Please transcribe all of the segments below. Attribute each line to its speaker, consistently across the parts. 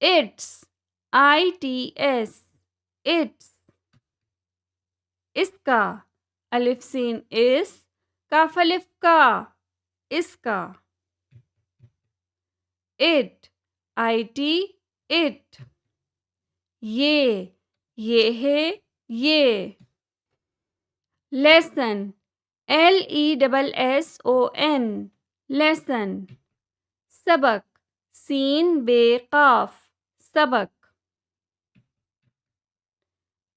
Speaker 1: Its. ITS. Its. इसका. अलिफ scene इस. काफ अलिफ का. इसका. It. IT. It. ये है. ये. Lesson. LESSON. Lesson. सबक. सीन बे काफ. सबक.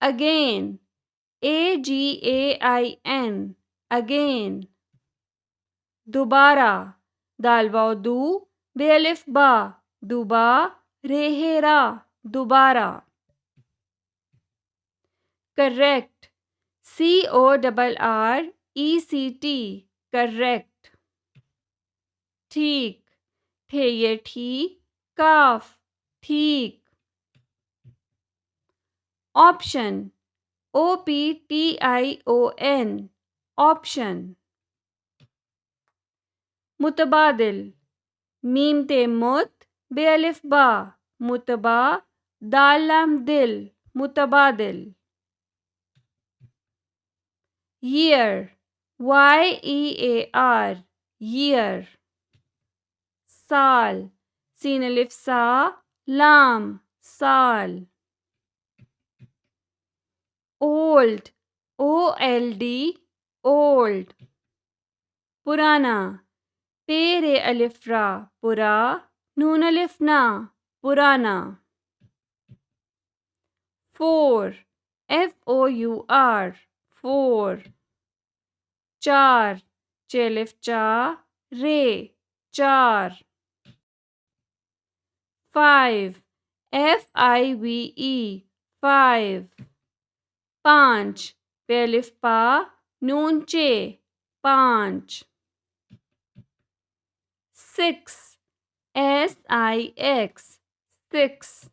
Speaker 1: Again. AGAIN. Again. दोबारा. दाल वाव दू. बे अलिफ बा. दुबा. रेहेरा. दोबारा. Correct. CORRECT. Correct. ठीक. थे ये ठीक. काफ. ठीक. Option. OPTION. Option. मुतबादिल. मीम ते मुत. बे अलिफ बा. मुतबा. दाल लाम दिल. मुतबादिल. Year. YEAR. Year. साल. सीन अलिफ सा. लाम. साल. Old. OLD. Old. पुराना. पेरे अलिफ रा. पुरा. नून अलिफ ना. पुराना. Four. FOUR. Four. चार. चेलिफ चा. रे. चार. Five. FIVE. Five. पाँच. पेलिफ पा. नून चे. पाँच. Six. SIX. Six.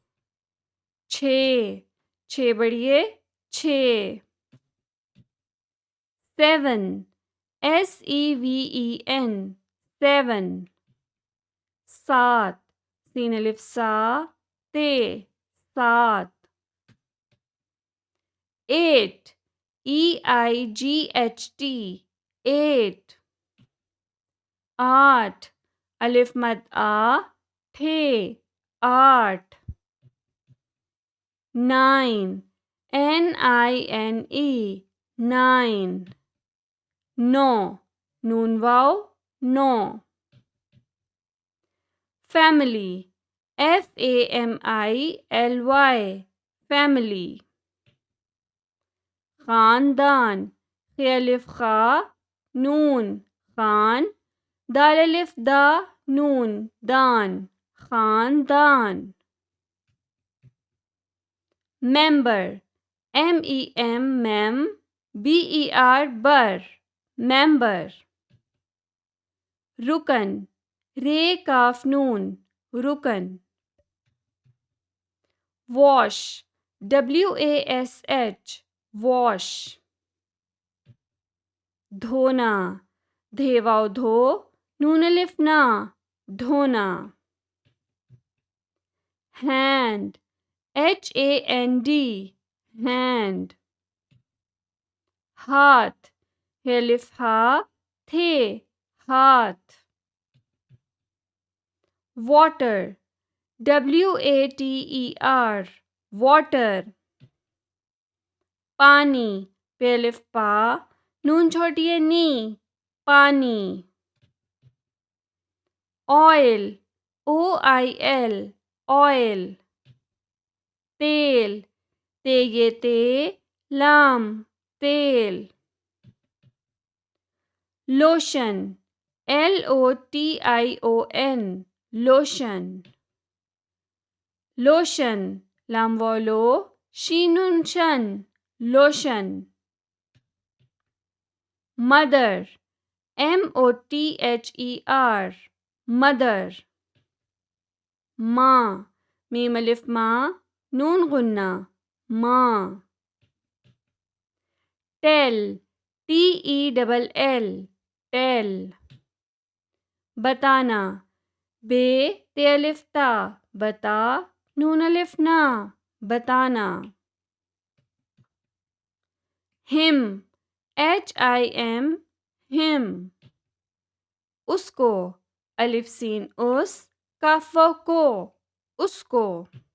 Speaker 1: छः. छः बढ़िए. छः. Seven. SEVEN. Seven. सात. सीन अलिफ सा. ते. सात. Eight. EIGHT. Eight. आठ. अलिफ मद आ. थे. आठ. Nine. NINE. Nine. नौ. नून वाव. नौ. Family. FAMILY. Family. خاندان. خ अलिफ खा. नून. खान. दाल अलिफ दा. नून. दान. खानदान. Member. MEM. Mem. BER. Ber. Member. रुकन. रे काफ नून. रुकन. Wash. WASH. Wash. धोना. धेवाव धो. नून अलिफ ना. धोना. Hand. HAND. Hand. हाथ. हे अलिफ हा. थे. हाथ. Water. WATER. Water. पानी. पे अलिफ पा. नून छोटिए नी. पानी. Oil. OIL. Oil. तेल. ते ये ते. लाम. तेल. Lotion. LOTION. Lotion. Lotion. लाम वालो. शीनुन शन. Lotion. Mother. MOTHER. Mother. माँ. मीम अलिफ माँ. नून गुन्ना. माँ. Tell. TELL. Tell. बताना. बे ते अलिफ ता. बता. نون الف نا بتانا. ہم HIM ہم. اس کو الف سین اس کاف واو کو اس کو.